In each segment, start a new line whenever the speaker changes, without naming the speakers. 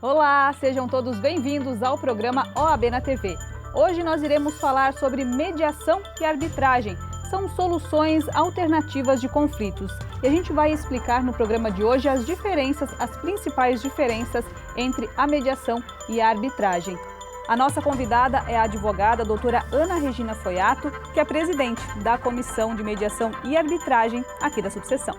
Olá, sejam todos bem-vindos ao programa OAB na TV. Hoje nós iremos falar sobre mediação e arbitragem. São soluções alternativas de conflitos. E a gente vai explicar no programa de hoje as principais diferenças entre a mediação e a arbitragem. A nossa convidada é a advogada doutora Ana Regina Foiato, que é presidente da Comissão de Mediação e Arbitragem aqui da subseção.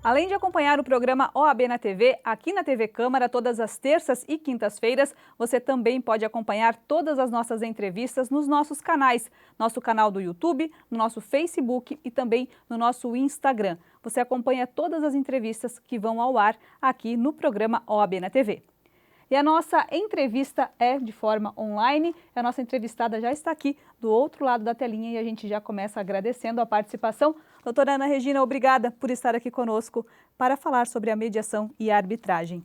Além de acompanhar o programa OAB na TV, aqui na TV Câmara, todas as terças e quintas-feiras, você também pode acompanhar todas as nossas entrevistas nos nossos canais, nosso canal do YouTube, no nosso Facebook e também no nosso Instagram. Você acompanha todas as entrevistas que vão ao ar aqui no programa OAB na TV. E a nossa entrevista é de forma online. A nossa entrevistada já está aqui do outro lado da telinha e a gente já começa agradecendo a participação. Doutora Ana Regina, obrigada por estar aqui conosco para falar sobre a mediação e a arbitragem.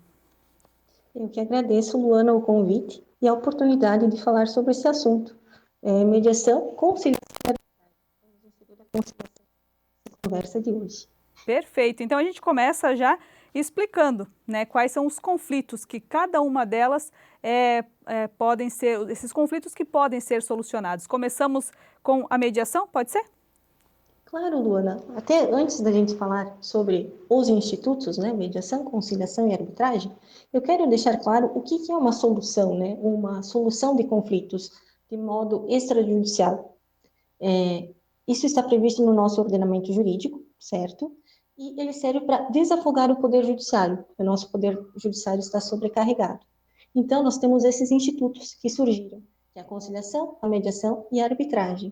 Eu que agradeço, Luana, o convite e a oportunidade de falar sobre esse assunto. Mediação, conciliação e arbitragem. Conversa de hoje.
Perfeito. Então a gente começa já explicando, né, quais são os conflitos que cada uma delas podem ser, esses conflitos que podem ser solucionados. Começamos com a mediação, pode ser?
Claro, Luana. Até antes da gente falar sobre os institutos, né, mediação, conciliação e arbitragem, eu quero deixar claro o que é uma solução, né, uma solução de conflitos de modo extrajudicial. Isso está previsto no nosso ordenamento jurídico, certo? E ele serve para desafogar o poder judiciário. O nosso poder judiciário está sobrecarregado. Então, nós temos esses institutos que surgiram, que é a conciliação, a mediação e a arbitragem,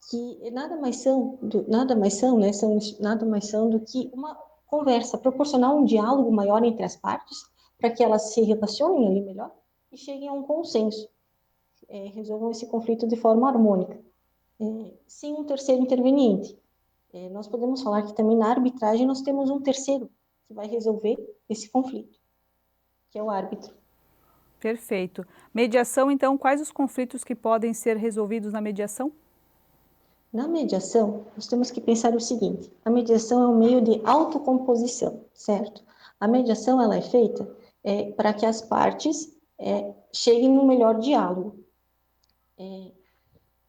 que nada mais são do que uma conversa, proporcionar um diálogo maior entre as partes, para que elas se relacionem ali melhor e cheguem a um consenso, resolvam esse conflito de forma harmônica, sem um terceiro interveniente. Nós podemos falar que também na arbitragem nós temos um terceiro que vai resolver esse conflito, que é o árbitro.
Perfeito. Mediação, então, quais os conflitos que podem ser resolvidos na mediação?
Na mediação, nós temos que pensar o seguinte: a mediação é um meio de autocomposição, certo? A mediação ela é feita para que as partes cheguem no melhor diálogo.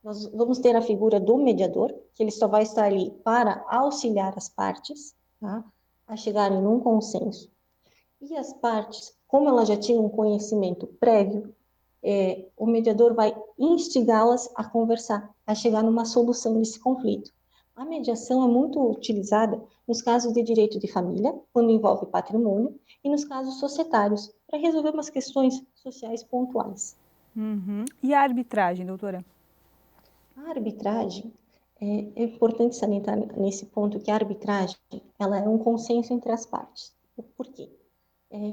Nós vamos ter a figura do mediador, que ele só vai estar ali para auxiliar as partes, tá, a chegarem num consenso. E as partes, como elas já tinham um conhecimento prévio, o mediador vai instigá-las a conversar, a chegar numa solução desse conflito. A mediação é muito utilizada nos casos de direito de família, quando envolve patrimônio, e nos casos societários, para resolver umas questões sociais pontuais.
Uhum. E a arbitragem, doutora?
A arbitragem, é importante salientar nesse ponto que a arbitragem ela é um consenso entre as partes. Por quê?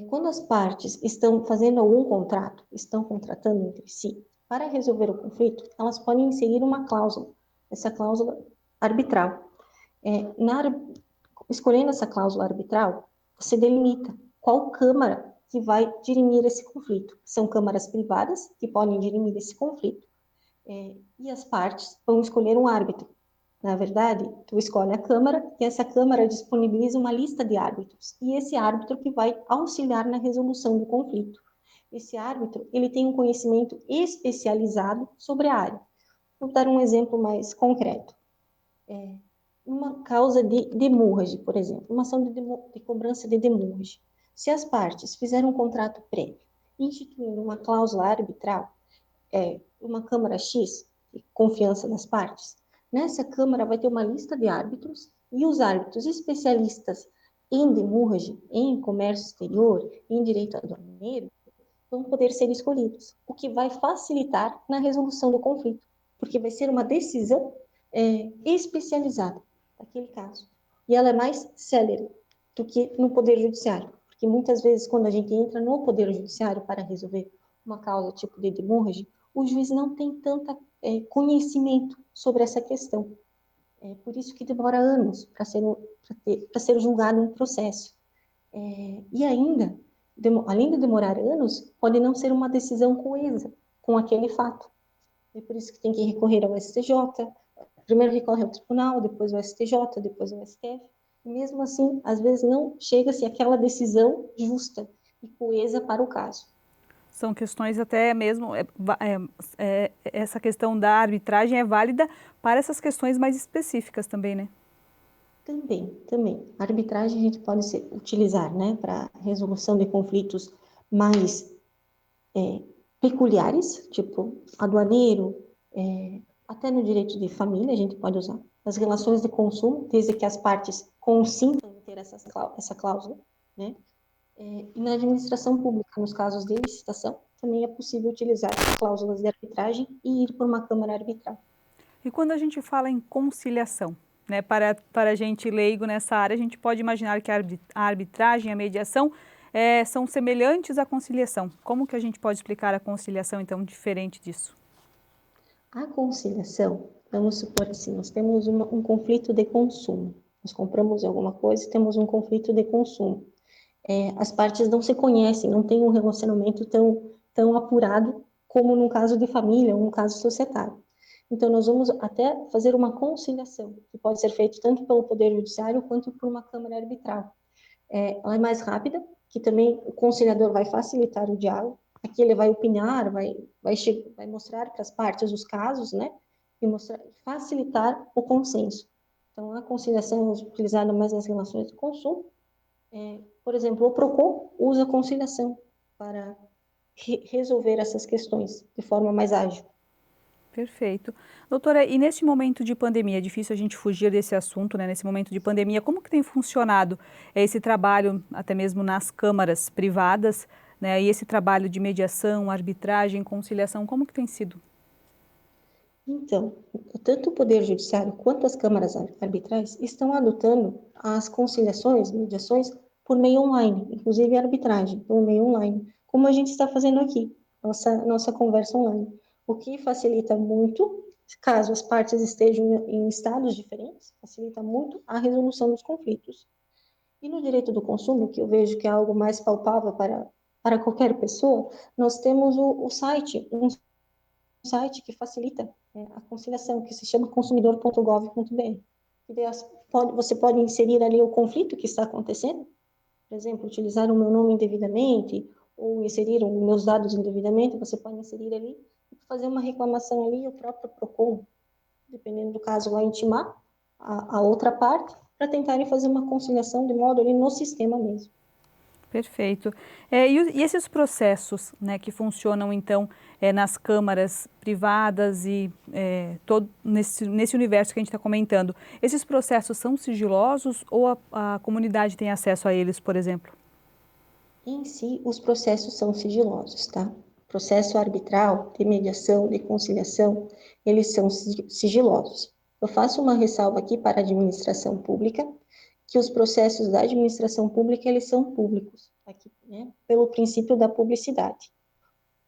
Quando as partes estão fazendo algum contrato, estão contratando entre si, para resolver o conflito, elas podem inserir uma cláusula, essa cláusula arbitral. Escolhendo essa cláusula arbitral, você delimita qual câmara que vai dirimir esse conflito. São câmaras privadas que podem dirimir esse conflito, e as partes vão escolher um árbitro. Na verdade, tu escolhe a Câmara e essa Câmara disponibiliza uma lista de árbitros. E esse árbitro que vai auxiliar na resolução do conflito. Esse árbitro, ele tem um conhecimento especializado sobre a área. Vou dar um exemplo mais concreto. Uma causa de demurrage, por exemplo, uma ação de cobrança de demurrage. Se as partes fizeram um contrato prévio, instituindo uma cláusula arbitral, uma Câmara X, de confiança das partes, nessa Câmara vai ter uma lista de árbitros e os árbitros especialistas em demurrage, em comércio exterior, em direito aduaneiro, vão poder ser escolhidos, o que vai facilitar na resolução do conflito, porque vai ser uma decisão especializada naquele caso. E ela é mais célere do que no Poder Judiciário, porque muitas vezes quando a gente entra no Poder Judiciário para resolver uma causa tipo de demurrage, o juiz não tem tanto conhecimento sobre essa questão. É por isso que demora anos para ser julgado um processo. E ainda, além de demorar anos, pode não ser uma decisão coesa, com aquele fato. É por isso que tem que recorrer ao STJ, primeiro recorre ao tribunal, depois ao STJ, depois ao STF, e mesmo assim, às vezes não chega-se àquela decisão justa e coesa para o caso.
São questões até mesmo, essa questão da arbitragem é válida para essas questões mais específicas também, né?
Também. A arbitragem a gente pode utilizar, né, para resolução de conflitos mais peculiares, tipo aduaneiro, até no direito de família a gente pode usar. As relações de consumo, desde que as partes consintam em ter essa cláusula, né? E na administração pública, nos casos de licitação, também é possível utilizar cláusulas de arbitragem e ir por uma câmara arbitral.
E quando a gente fala em conciliação, né, para a gente leigo nessa área, a gente pode imaginar que a arbitragem e a mediação são semelhantes à conciliação. Como que a gente pode explicar a conciliação, então, diferente disso?
A conciliação, vamos supor assim, nós temos um conflito de consumo. Nós compramos alguma coisa e temos um conflito de consumo. As partes não se conhecem, não têm um relacionamento tão apurado como no caso de família ou no caso societário. Então, nós vamos até fazer uma conciliação, que pode ser feito tanto pelo Poder Judiciário quanto por uma Câmara Arbitral. Ela é mais rápida, que também o conciliador vai facilitar o diálogo. Aqui ele vai opinar, vai mostrar para as partes os casos, né? E facilitar o consenso. Então, a conciliação é utilizada mais nas relações de consumo. Por exemplo, o PROCON usa a conciliação para resolver essas questões de forma mais ágil.
Perfeito. Doutora, e nesse momento de pandemia, é difícil a gente fugir desse assunto, né? Nesse momento de pandemia, como que tem funcionado esse trabalho, até mesmo nas câmaras privadas, né? E esse trabalho de mediação, arbitragem, conciliação, como que tem sido?
Então, tanto o Poder Judiciário quanto as câmaras arbitrais estão adotando as conciliações, mediações, por meio online, inclusive a arbitragem, por meio online, como a gente está fazendo aqui, nossa conversa online. O que facilita muito, caso as partes estejam em estados diferentes, facilita muito a resolução dos conflitos. E no direito do consumo, que eu vejo que é algo mais palpável para qualquer pessoa, nós temos o site, um site que facilita a conciliação, que se chama consumidor.gov.br. Você pode inserir ali o conflito que está acontecendo, por exemplo, utilizar o meu nome indevidamente, ou inserir os meus dados indevidamente, você pode inserir ali e fazer uma reclamação ali, o próprio PROCON, dependendo do caso, vai intimar a outra parte para tentarem fazer uma conciliação de modo ali no sistema mesmo.
Perfeito. E esses processos, né, que funcionam, então, nas câmaras privadas e todo nesse universo que a gente está comentando, esses processos são sigilosos ou a comunidade tem acesso a eles, por exemplo?
Em si, os processos são sigilosos, tá? Processo arbitral, de mediação, de conciliação, eles são sigilosos. Eu faço uma ressalva aqui para a administração pública, que os processos da administração pública, eles são públicos, aqui, né? Pelo princípio da publicidade.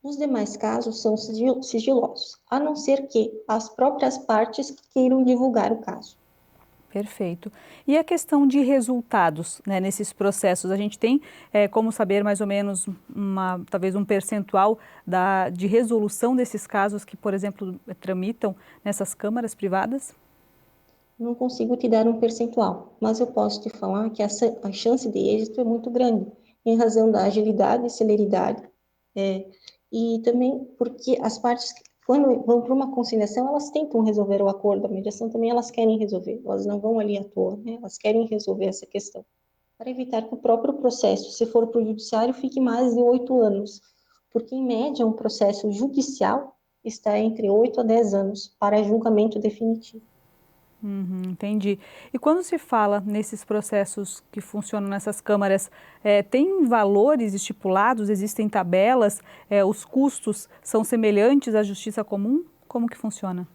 Os demais casos são sigilosos, a não ser que as próprias partes queiram divulgar o caso.
Perfeito. E a questão de resultados, né, nesses processos, a gente tem como saber mais ou menos talvez um percentual de resolução desses casos que, por exemplo, tramitam nessas câmaras privadas?
Não consigo te dar um percentual, mas eu posso te falar que a chance de êxito é muito grande, em razão da agilidade e celeridade, e também porque as partes, quando vão para uma conciliação, elas tentam resolver o acordo, a mediação também elas querem resolver, elas não vão ali à toa, né? Elas querem resolver essa questão, para evitar que o próprio processo, se for para o judiciário, fique mais de 8 anos, porque em média um processo judicial está entre 8 a 10 anos para julgamento definitivo.
Entendi. E quando se fala nesses processos que funcionam nessas câmaras, tem valores estipulados, existem tabelas, os custos são semelhantes à justiça comum? Como que funciona?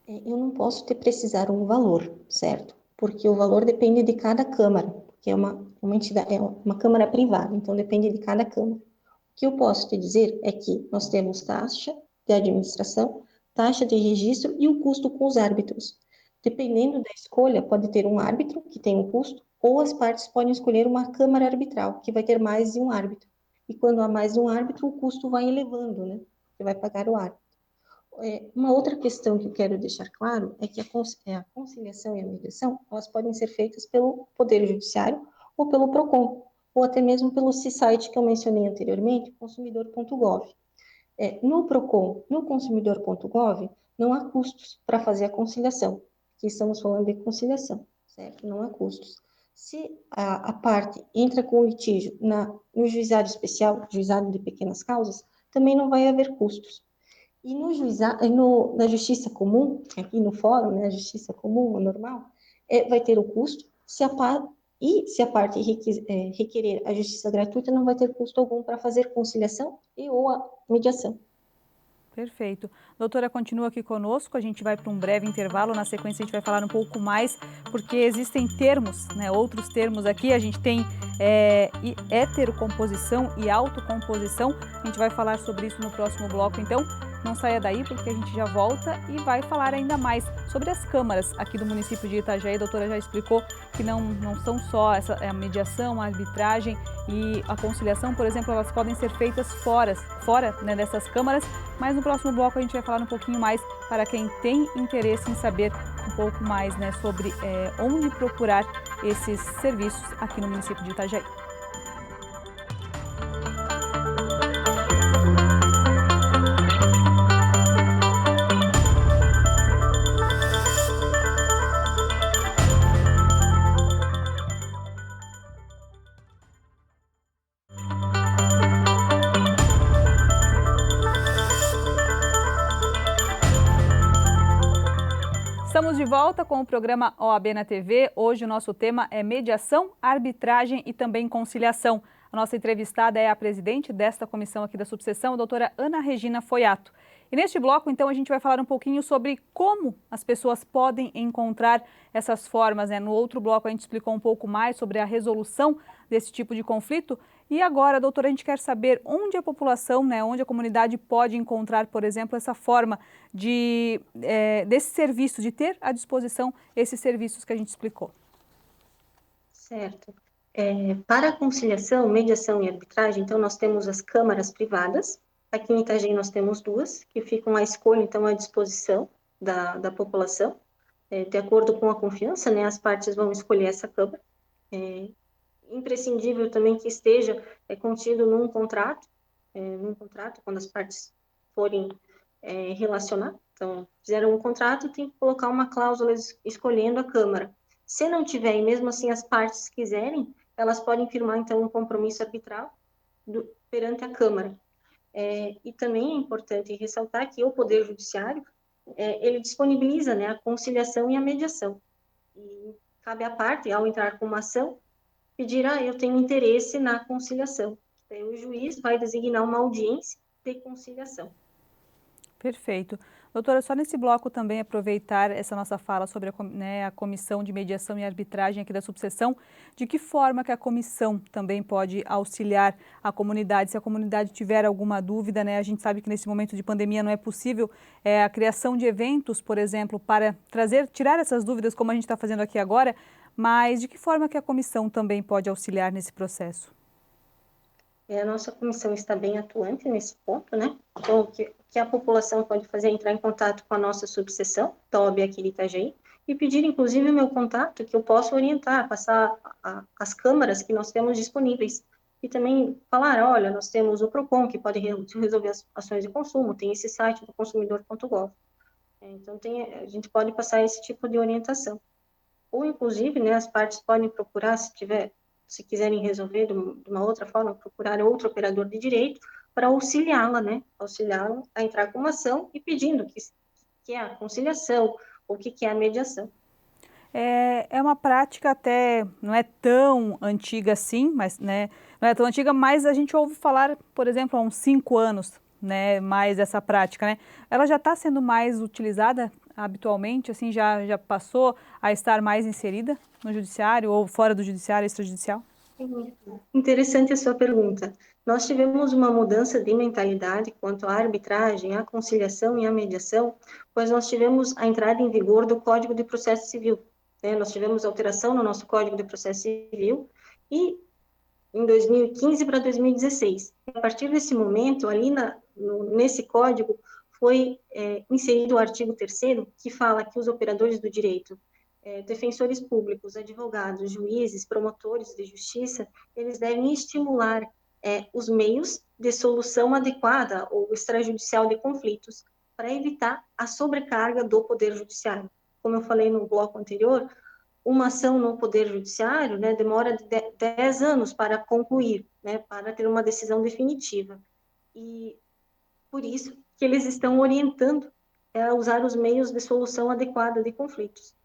Eu não posso te precisar um valor, certo? Porque o valor depende de cada câmara, porque é uma entidade, é uma câmara privada, então depende de cada câmara. O que eu posso te dizer é que nós temos taxa de administração, taxa de registro e o custo com os árbitros. Dependendo da escolha, pode ter um árbitro, que tem um custo, ou as partes podem escolher uma câmara arbitral, que vai ter mais de um árbitro. E quando há mais de um árbitro, o custo vai elevando, né? que vai pagar o árbitro. Uma outra questão que eu quero deixar claro é que a conciliação e a mediação, elas podem ser feitas pelo Poder Judiciário ou pelo PROCON, ou até mesmo pelo site que eu mencionei anteriormente, consumidor.gov. No PROCON, no consumidor.gov, não há custos para fazer a conciliação. Aqui estamos falando de conciliação, certo? Não há custos. Se a parte entra com litígio no juizado especial, juizado de pequenas causas, também não vai haver custos. E na justiça comum, aqui no fórum, né, a justiça comum, a normal, vai ter o custo, se a parte requerer a justiça gratuita, não vai ter custo algum para fazer conciliação e ou a mediação.
Perfeito. Doutora, continua aqui conosco, a gente vai para um breve intervalo, na sequência a gente vai falar um pouco mais, porque existem termos, né, outros termos aqui, a gente tem heterocomposição e autocomposição, a gente vai falar sobre isso no próximo bloco, então não saia daí, porque a gente já volta e vai falar ainda mais sobre as câmaras aqui do município de Itajaí. A doutora já explicou que não são só a mediação, a arbitragem e a conciliação, por exemplo, elas podem ser feitas fora, né, dessas câmaras, mas no próximo bloco a gente vai falar um pouquinho mais para quem tem interesse em saber um pouco mais, né, sobre onde procurar esses serviços aqui no município de Itajaí. Estamos de volta com o programa OAB na TV. Hoje o nosso tema é mediação, arbitragem e também conciliação. A nossa entrevistada é a presidente desta comissão aqui da subseção, a doutora Ana Regina Foiato. E neste bloco, então, a gente vai falar um pouquinho sobre como as pessoas podem encontrar essas formas, né? No outro bloco a gente explicou um pouco mais sobre a resolução desse tipo de conflito. E agora, doutora, a gente quer saber onde a população, né, onde a comunidade pode encontrar, por exemplo, essa forma desse serviço, de ter à disposição esses serviços que a gente explicou.
Certo. Para a conciliação, mediação e arbitragem, então, nós temos as câmaras privadas. Aqui em Itajaí nós temos duas, que ficam à escolha, então, à disposição da população. De acordo com a confiança, né, as partes vão escolher essa câmara. Imprescindível também que esteja contido num contrato, quando as partes forem relacionar. Então, fizeram um contrato, tem que colocar uma cláusula escolhendo a câmara. Se não tiver, e mesmo assim as partes quiserem, elas podem firmar, então, um compromisso arbitral perante a Câmara. E também é importante ressaltar que o Poder Judiciário, ele disponibiliza, né, a conciliação e a mediação. E cabe à parte, ao entrar com uma ação, pedir, eu tenho interesse na conciliação. Então, o juiz vai designar uma audiência de conciliação.
Perfeito. Doutora, só nesse bloco também aproveitar essa nossa fala sobre a Comissão de Mediação e Arbitragem aqui da subseção, de que forma que a comissão também pode auxiliar a comunidade, se a comunidade tiver alguma dúvida, né? A gente sabe que nesse momento de pandemia não é possível a criação de eventos, por exemplo, para tirar essas dúvidas como a gente está fazendo aqui agora, mas de que forma que a comissão também pode auxiliar nesse processo?
A nossa comissão está bem atuante nesse ponto, né? Então, o que a população pode fazer é entrar em contato com a nossa subseção, da OAB aqui de Itajaí, e pedir, inclusive, o meu contato, que eu possa orientar, passar as câmaras que nós temos disponíveis. E também falar, olha, nós temos o PROCON, que pode resolver as ações de consumo, tem esse site do consumidor.gov. Então, a gente pode passar esse tipo de orientação. Ou, inclusive, né, as partes podem procurar, se quiserem resolver de uma outra forma, procurar outro operador de direito para auxiliá-la, né? Auxiliá-la a entrar com uma ação e pedindo que é a conciliação, ou que é a mediação.
É uma prática até, não é tão antiga assim, mas, né, não é tão antiga, mas a gente ouve falar, por exemplo, há uns 5 anos, né, mais essa prática, né? Ela já está sendo mais utilizada habitualmente, assim, já passou a estar mais inserida no judiciário ou fora do judiciário, extrajudicial?
Interessante a sua pergunta. Nós tivemos uma mudança de mentalidade quanto à arbitragem, à conciliação e à mediação, pois nós tivemos a entrada em vigor do Código de Processo Civil. Nós tivemos alteração no nosso Código de Processo Civil e em 2015 para 2016. A partir desse momento, ali nesse código, foi inserido o artigo 3º, que fala que os operadores do direito, defensores públicos, advogados, juízes, promotores de justiça, eles devem estimular os meios de solução adequada ou extrajudicial de conflitos, para evitar a sobrecarga do Poder Judiciário. Como eu falei no bloco anterior, uma ação no Poder Judiciário, né, demora 10 anos para concluir, né, para ter uma decisão definitiva. E por isso que eles estão orientando a usar os meios de solução adequada de conflitos.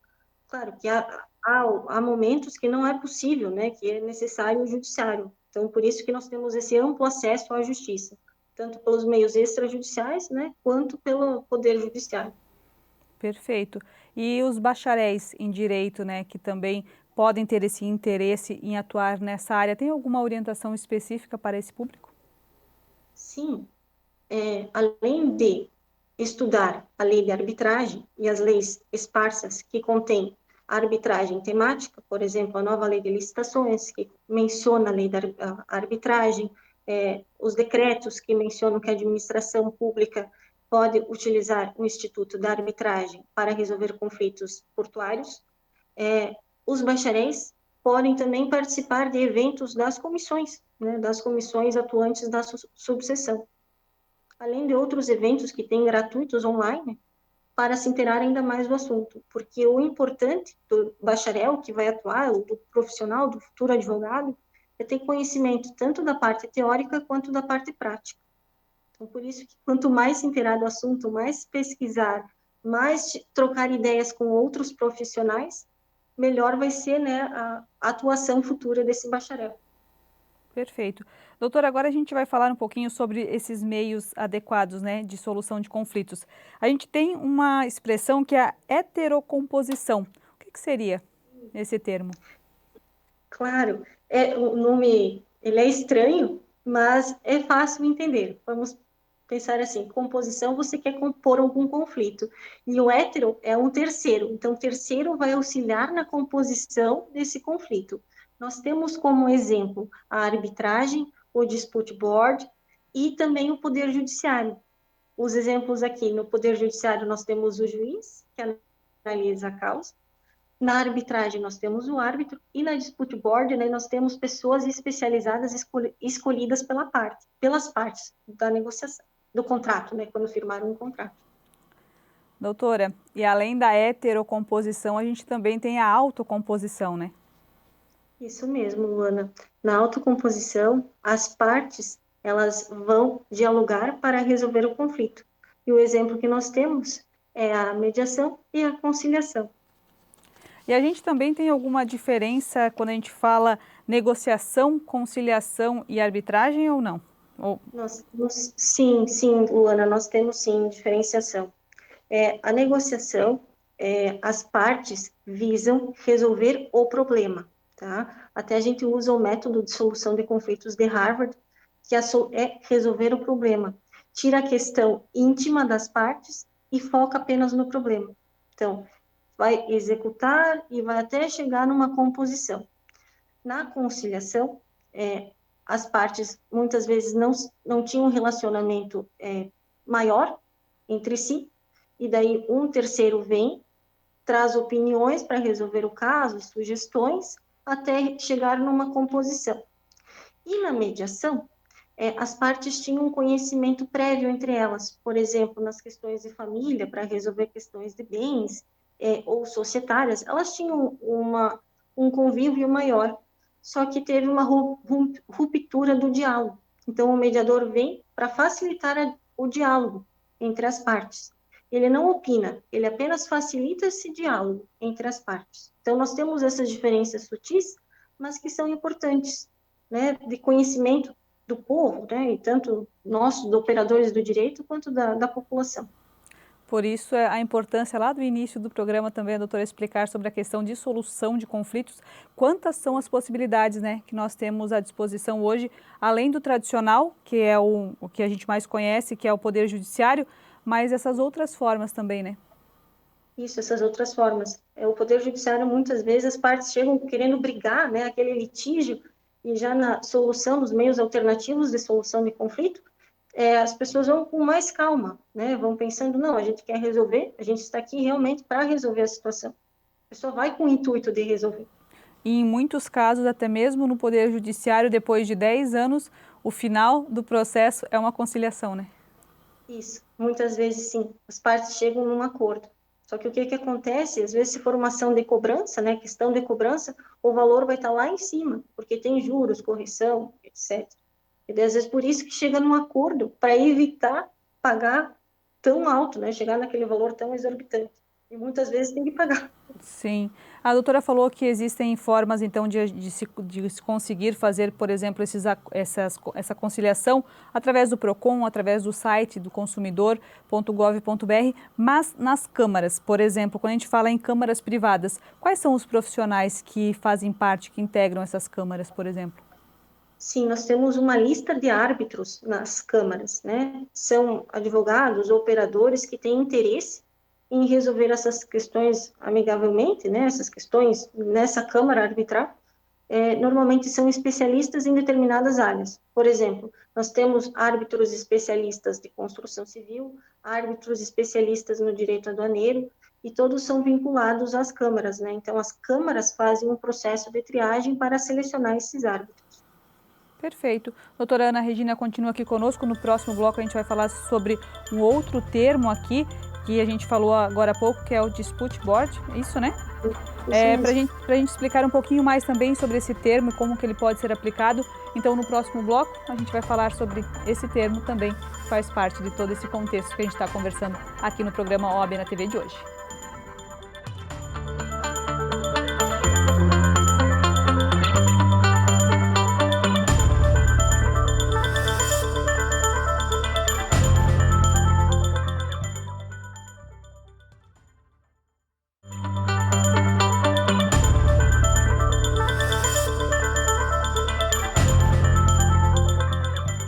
Claro que há momentos que não é possível, né, que é necessário o judiciário. Então, por isso que nós temos esse amplo acesso à justiça, tanto pelos meios extrajudiciais, né, quanto pelo Poder Judiciário.
Perfeito. E os bacharéis em direito, né, que também podem ter esse interesse em atuar nessa área, tem alguma orientação específica para esse público?
Sim, além de estudar a lei de arbitragem e as leis esparsas que contêm a arbitragem temática, por exemplo, a nova lei de licitações, que menciona a lei da arbitragem, os decretos que mencionam que a administração pública pode utilizar o Instituto da Arbitragem para resolver conflitos portuários. Os bacharéis podem também participar de eventos das comissões, né, das comissões atuantes da subseção, além de outros eventos que tem gratuitos online, para se inteirar ainda mais do assunto, porque o importante do bacharel que vai atuar, ou do profissional, do futuro advogado, é ter conhecimento tanto da parte teórica quanto da parte prática. Então, por isso que quanto mais se inteirar do assunto, mais pesquisar, mais trocar ideias com outros profissionais, melhor vai ser, né, a atuação futura desse bacharel.
Perfeito. Doutora, agora a gente vai falar um pouquinho sobre esses meios adequados, né, de solução de conflitos. A gente tem uma expressão que é a heterocomposição. O que seria esse termo?
Claro, o nome ele é estranho, mas é fácil entender. Vamos pensar assim, composição, você quer compor algum conflito. E o hétero é um terceiro. Então, o terceiro vai auxiliar na composição desse conflito. Nós temos como exemplo a arbitragem, o dispute board e também o poder judiciário. Os exemplos aqui, no poder judiciário, nós temos o juiz, que analisa a causa. Na arbitragem, nós temos o árbitro, e na dispute board, né, nós temos pessoas especializadas escolhidas pelas partes da negociação, do contrato, né, quando firmaram um contrato.
Doutora, e além da heterocomposição, a gente também tem a autocomposição, né?
Isso mesmo, Luana. Na autocomposição, as partes, elas vão dialogar para resolver o conflito. E o exemplo que nós temos é a mediação e a conciliação.
E a gente também tem alguma diferença quando a gente fala negociação, conciliação e arbitragem ou não?
Nós temos, sim, Luana, nós temos sim diferenciação. A negociação, as partes visam resolver o problema, tá? Até a gente usa o método de solução de conflitos de Harvard, que é resolver o problema. Tira a questão íntima das partes e foca apenas no problema. Então, vai executar e vai até chegar numa composição. Na conciliação, as partes muitas vezes não tinham um relacionamento maior entre si, e daí um terceiro vem, traz opiniões para resolver o caso, sugestões, até chegar numa composição. E na mediação, as partes tinham um conhecimento prévio entre elas, por exemplo, nas questões de família, para resolver questões de bens ou societárias, elas tinham um convívio maior, só que teve uma ruptura do diálogo. Então, o mediador vem para facilitar o diálogo entre as partes. Ele não opina, ele apenas facilita esse diálogo entre as partes. Então, nós temos essas diferenças sutis, mas que são importantes, né, de conhecimento do povo, né, e tanto nós, dos operadores do direito, quanto da população.
Por isso, a importância lá do início do programa também, a doutora explicar sobre a questão de solução de conflitos, quantas são as possibilidades, né, que nós temos à disposição hoje, além do tradicional, que é o que a gente mais conhece, que é o Poder Judiciário, mas essas outras formas também, né?
Isso, essas outras formas. O Poder Judiciário, muitas vezes, as partes chegam querendo brigar, né, aquele litígio, E já na solução, nos meios alternativos de solução de conflito, as pessoas vão com mais calma, né? Vão pensando, não, a gente quer resolver, a gente está aqui realmente para resolver a situação. A pessoa vai com o intuito de resolver.
E em muitos casos, até mesmo no Poder Judiciário, depois de 10 anos, o final do processo é uma conciliação, né?
Isso, muitas vezes sim, as partes chegam num acordo. Só que o que acontece, às vezes se for uma ação de cobrança, né, questão de cobrança, o valor vai estar lá em cima, porque tem juros, correção, etc. E às vezes por isso que chega num acordo, para evitar pagar tão alto, né, chegar naquele valor tão exorbitante. E muitas vezes tem que pagar.
Sim. A doutora falou que existem formas, então, de se conseguir fazer, por exemplo, essa conciliação através do PROCON, através do site do consumidor.gov.br, mas nas câmaras, por exemplo, quando a gente fala em câmaras privadas, quais são os profissionais que fazem parte, que integram essas câmaras, por exemplo?
Sim, nós temos uma lista de árbitros nas câmaras, né? São advogados, operadores que têm interesse em resolver essas questões amigavelmente, né? Essas questões nessa câmara arbitral, normalmente são especialistas em determinadas áreas. Por exemplo, nós temos árbitros especialistas de construção civil, árbitros especialistas no direito aduaneiro, e todos são vinculados às câmaras, né? Então, as câmaras fazem um processo de triagem para selecionar esses árbitros.
Perfeito. Doutora Ana Regina continua aqui conosco. No próximo bloco a gente vai falar sobre um outro termo aqui, que a gente falou agora há pouco, que é o Dispute Board, é isso, né?
Isso mesmo.
Para a gente explicar um pouquinho mais também sobre esse termo e como que ele pode ser aplicado. Então, no próximo bloco, a gente vai falar sobre esse termo também, que faz parte de todo esse contexto que a gente está conversando aqui no programa OAB na TV de hoje.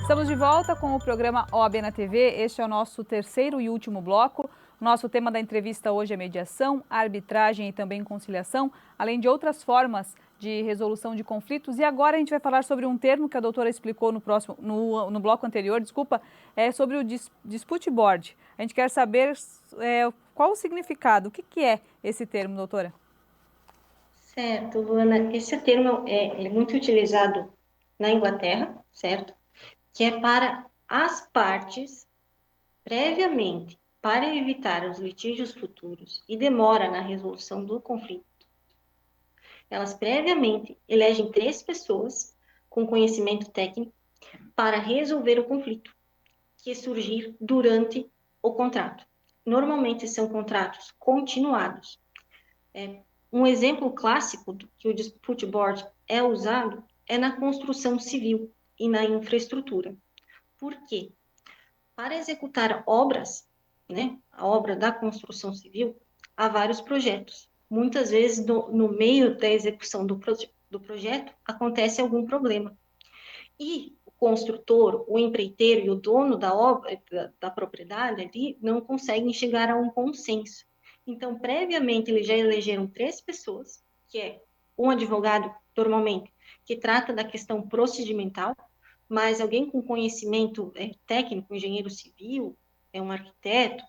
Estamos de volta com o programa OAB na TV. Este é o nosso terceiro e último bloco. Nosso tema da entrevista hoje é mediação, arbitragem e também conciliação, além de outras formas de resolução de conflitos. E agora a gente vai falar sobre um termo que a doutora explicou no bloco anterior, é sobre o Dispute Board. A gente quer saber qual o significado, o que é esse termo, doutora?
Certo, Luana. Esse termo é muito utilizado na Inglaterra, certo? Que é para as partes, previamente, para evitar os litígios futuros e demora na resolução do conflito. Elas previamente elegem 3 pessoas com conhecimento técnico para resolver o conflito que surgir durante o contrato. Normalmente são contratos continuados. Um exemplo clássico do que o Dispute Board é usado é na construção civil e na infraestrutura. Por quê? Para executar obras, né, a obra da construção civil, há vários projetos. Muitas vezes, no meio da execução do projeto, acontece algum problema. E o construtor, o empreiteiro e o dono da obra, da propriedade ali, não conseguem chegar a um consenso. Então, previamente, eles já elegeram 3 pessoas, que é um advogado, normalmente, que trata da questão procedimental, mas alguém com conhecimento técnico, engenheiro civil, um arquiteto,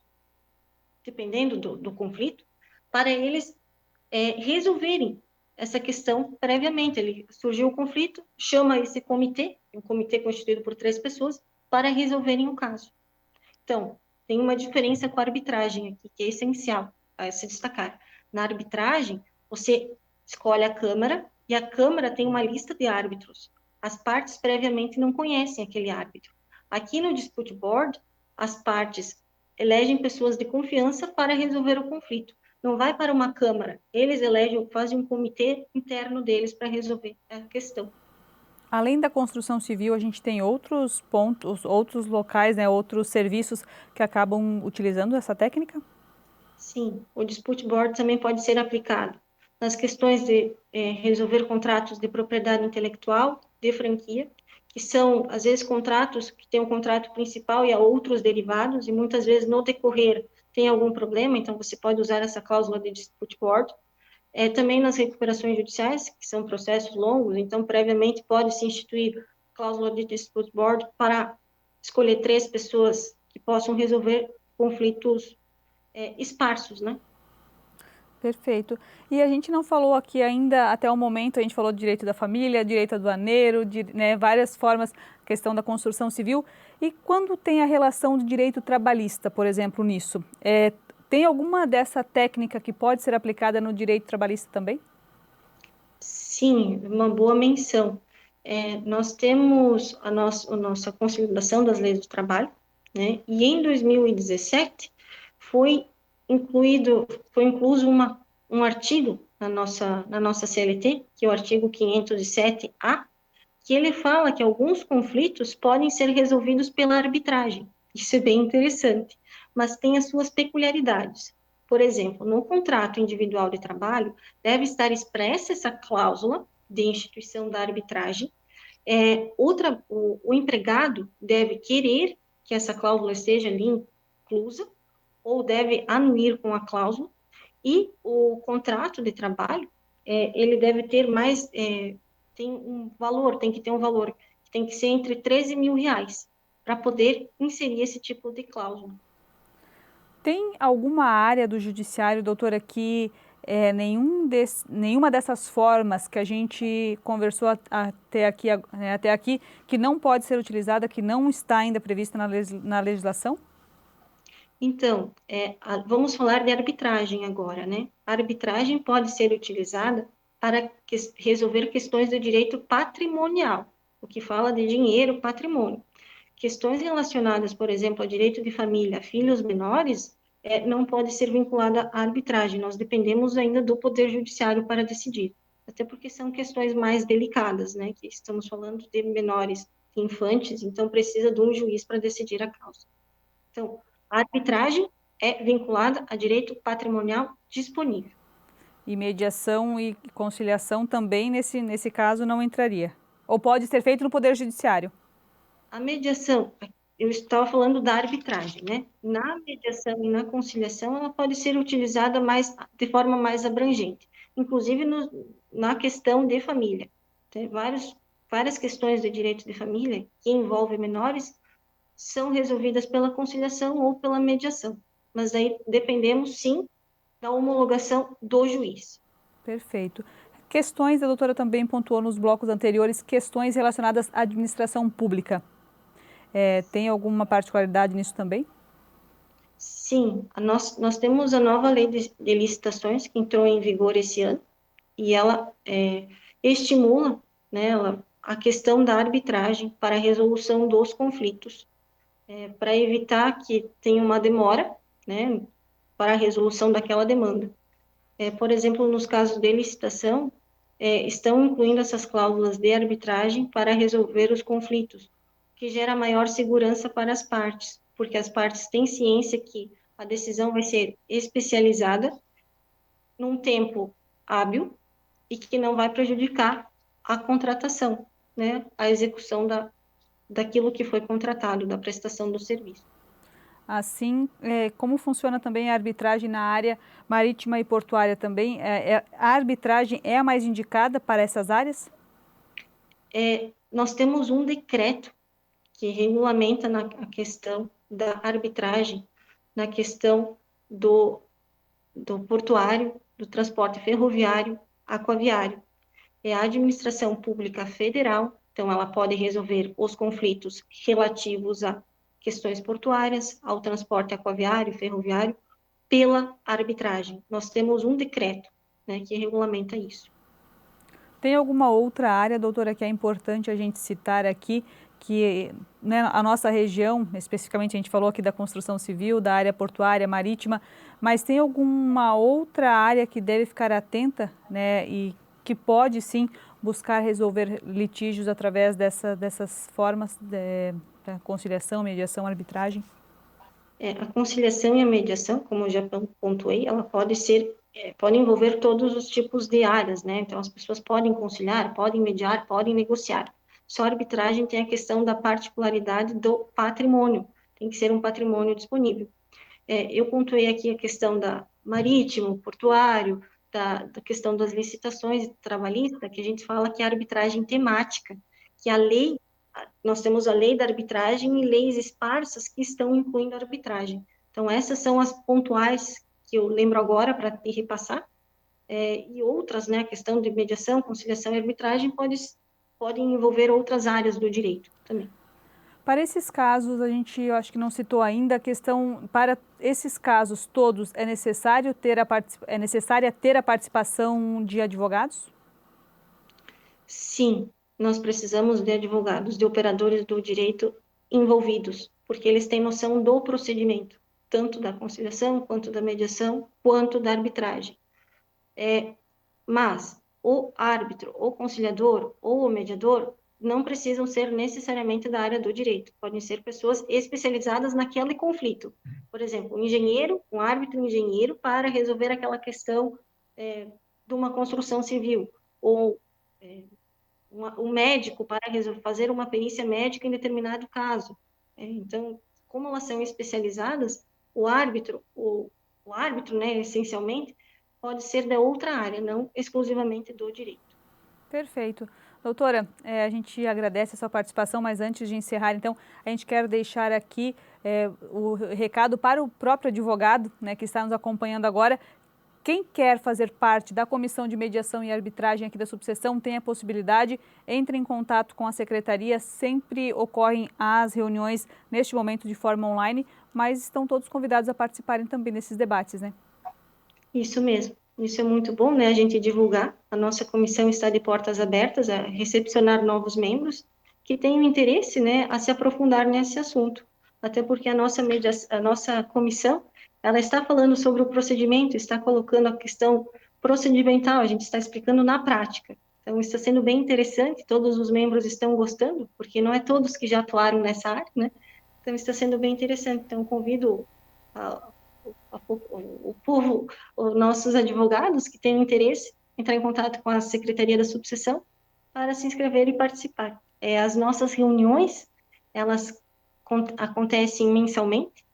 dependendo do conflito, para eles resolverem essa questão previamente. Ele surgiu o conflito, chama esse comitê, um comitê constituído por 3 pessoas, para resolverem o caso. Então, tem uma diferença com a arbitragem aqui, que é essencial a se destacar. Na arbitragem, você escolhe a Câmara e a Câmara tem uma lista de árbitros. As partes previamente não conhecem aquele árbitro. Aqui no Dispute Board, as partes elegem pessoas de confiança para resolver o conflito. Não vai para uma Câmara, eles elegem, fazem um comitê interno deles para resolver a questão.
Além da construção civil, a gente tem outros pontos, outros locais, né, outros serviços que acabam utilizando essa técnica?
Sim, o Dispute Board também pode ser aplicado nas questões de resolver contratos de propriedade intelectual, de franquia, que são, às vezes, contratos que têm um contrato principal e há outros derivados, e muitas vezes no decorrer tem algum problema, então você pode usar essa cláusula de Dispute Board. Também nas recuperações judiciais, que são processos longos, então, previamente, pode-se instituir cláusula de dispute board para escolher 3 pessoas que possam resolver conflitos esparsos, né?
Perfeito. E a gente não falou aqui ainda, até o momento, a gente falou de direito da família, direito aduaneiro, né, várias formas, questão da construção civil. E quando tem a relação do direito trabalhista, por exemplo, nisso, tem alguma dessa técnica que pode ser aplicada no direito trabalhista também?
Sim, uma boa menção. Nós temos a nossa consolidação das leis do trabalho, né? E em 2017 foi foi incluso um artigo na nossa CLT, que é o artigo 507-A, que ele fala que alguns conflitos podem ser resolvidos pela arbitragem. Isso é bem interessante, mas tem as suas peculiaridades. Por exemplo, no contrato individual de trabalho, deve estar expressa essa cláusula de instituição da arbitragem. O empregado deve querer que essa cláusula esteja ali inclusa, ou deve anuir com a cláusula, e o contrato de trabalho, ele deve ter tem que ter um valor, que tem que ser entre 13 mil reais, para poder inserir esse tipo de cláusula.
Tem alguma área do judiciário, doutora, que nenhuma dessas formas que a gente conversou até aqui, que não pode ser utilizada, que não está ainda prevista na legislação?
Então, vamos falar de arbitragem agora, né? A arbitragem pode ser utilizada para resolver questões do direito patrimonial, o que fala de dinheiro, patrimônio. Questões relacionadas, por exemplo, ao direito de família, filhos menores, não pode ser vinculada à arbitragem. Nós dependemos ainda do Poder Judiciário para decidir, até porque são questões mais delicadas, né? Que estamos falando de menores infantes, então precisa de um juiz para decidir a causa. Então, a arbitragem é vinculada a direito patrimonial disponível.
E mediação e conciliação também nesse caso não entraria? Ou pode ser feito no Poder Judiciário?
A mediação, eu estava falando da arbitragem, né? Na mediação e na conciliação, ela pode ser utilizada de forma mais abrangente, inclusive na questão de família. Tem várias questões de direito de família que envolvem menores são resolvidas pela conciliação ou pela mediação, mas aí dependemos, sim, da homologação do juiz.
Perfeito. Questões, a doutora também pontuou nos blocos anteriores, questões relacionadas à administração pública. Tem alguma particularidade nisso também?
Sim, nós temos a nova lei de licitações que entrou em vigor esse ano e ela estimula, né, a questão da arbitragem para a resolução dos conflitos, para evitar que tenha uma demora, né, para a resolução daquela demanda. Por exemplo, nos casos de licitação, estão incluindo essas cláusulas de arbitragem para resolver os conflitos, que gera maior segurança para as partes, porque as partes têm ciência que a decisão vai ser especializada num tempo hábil e que não vai prejudicar a contratação, né, a execução daquilo que foi contratado, da prestação do serviço.
Assim, como funciona também a arbitragem na área marítima e portuária também? A arbitragem é a mais indicada para essas áreas?
Nós temos um decreto que regulamenta a questão da arbitragem, na questão do portuário, do transporte ferroviário, aquaviário. É a administração pública federal, então ela pode resolver os conflitos relativos a questões portuárias, ao transporte aquaviário, ferroviário, pela arbitragem. Nós temos um decreto, né, que regulamenta isso.
Tem alguma outra área, doutora, que é importante a gente citar aqui, que, né, a nossa região, especificamente a gente falou aqui da construção civil, da área portuária, marítima, mas tem alguma outra área que deve ficar atenta, né, e que pode sim buscar resolver litígios através dessas formas da conciliação, mediação, arbitragem?
A conciliação e a mediação, como eu já pontuei, ela pode envolver todos os tipos de áreas, né? Então, as pessoas podem conciliar, podem mediar, podem negociar. Só a arbitragem tem a questão da particularidade do patrimônio, tem que ser um patrimônio disponível. Eu pontuei aqui a questão da marítimo, portuário, da questão das licitações trabalhistas, que a gente fala que é a arbitragem temática, que a lei, nós temos a lei da arbitragem e leis esparsas que estão incluindo a arbitragem. Então, essas são as pontuais que eu lembro agora para te repassar, e outras, né, a questão de mediação, conciliação e arbitragem podem envolver outras áreas do direito também.
Para esses casos, eu acho que não citou ainda a questão, para esses casos todos, é necessária ter a participação de advogados?
Sim, nós precisamos de advogados, de operadores do direito envolvidos, porque eles têm noção do procedimento, tanto da conciliação, quanto da mediação, quanto da arbitragem. Mas o árbitro, o conciliador ou o mediador não precisam ser necessariamente da área do direito, podem ser pessoas especializadas naquele conflito. Por exemplo, um engenheiro, um árbitro engenheiro para resolver aquela questão de uma construção civil, ou um médico para fazer uma perícia médica em determinado caso. Então, como elas são especializadas, o árbitro, né, essencialmente, pode ser da outra área, não exclusivamente do direito.
Perfeito. Doutora, a gente agradece a sua participação, mas antes de encerrar, então, a gente quer deixar aqui o recado para o próprio advogado, né, que está nos acompanhando agora. Quem quer fazer parte da Comissão de Mediação e Arbitragem aqui da subseção tem a possibilidade, entre em contato com a Secretaria, sempre ocorrem as reuniões neste momento de forma online, mas estão todos convidados a participarem também desses debates, né?
Isso mesmo. Isso é muito bom, né, a gente divulgar. A nossa comissão está de portas abertas a recepcionar novos membros que tenham interesse, né, a se aprofundar nesse assunto. Até porque a nossa comissão, ela está falando sobre o procedimento, está colocando a questão procedimental, a gente está explicando na prática. Então, está sendo bem interessante, todos os membros estão gostando, porque não é todos que já atuaram nessa área, né? Então, está sendo bem interessante. Então, convido o povo, os nossos advogados que tenham interesse, entrar em contato com a Secretaria da Subseção para se inscrever e participar. As nossas reuniões, elas acontecem mensalmente,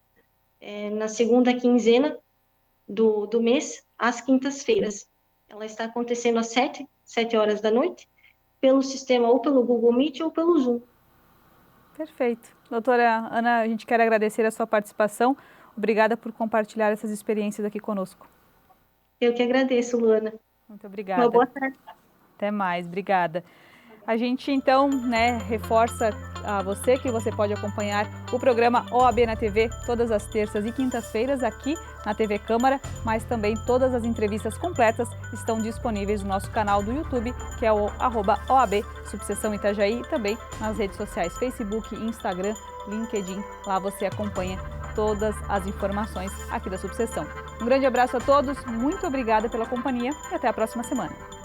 na segunda quinzena do mês, às quintas-feiras. Ela está acontecendo às 7 horas da noite, pelo sistema ou pelo Google Meet ou pelo Zoom.
Perfeito. Doutora Ana, a gente quer agradecer a sua participação. Obrigada por compartilhar essas experiências aqui conosco.
Eu que agradeço, Luana.
Muito obrigada.
Uma boa tarde.
Até mais, obrigada. A gente, então, reforça a você que você pode acompanhar o programa OAB na TV todas as terças e quintas-feiras aqui na TV Câmara, mas também todas as entrevistas completas estão disponíveis no nosso canal do YouTube, que é o @OAB Subseção Itajaí, e também nas redes sociais Facebook, Instagram, LinkedIn. Lá você acompanha todas as informações aqui da subseção. Um grande abraço a todos, muito obrigada pela companhia e até a próxima semana.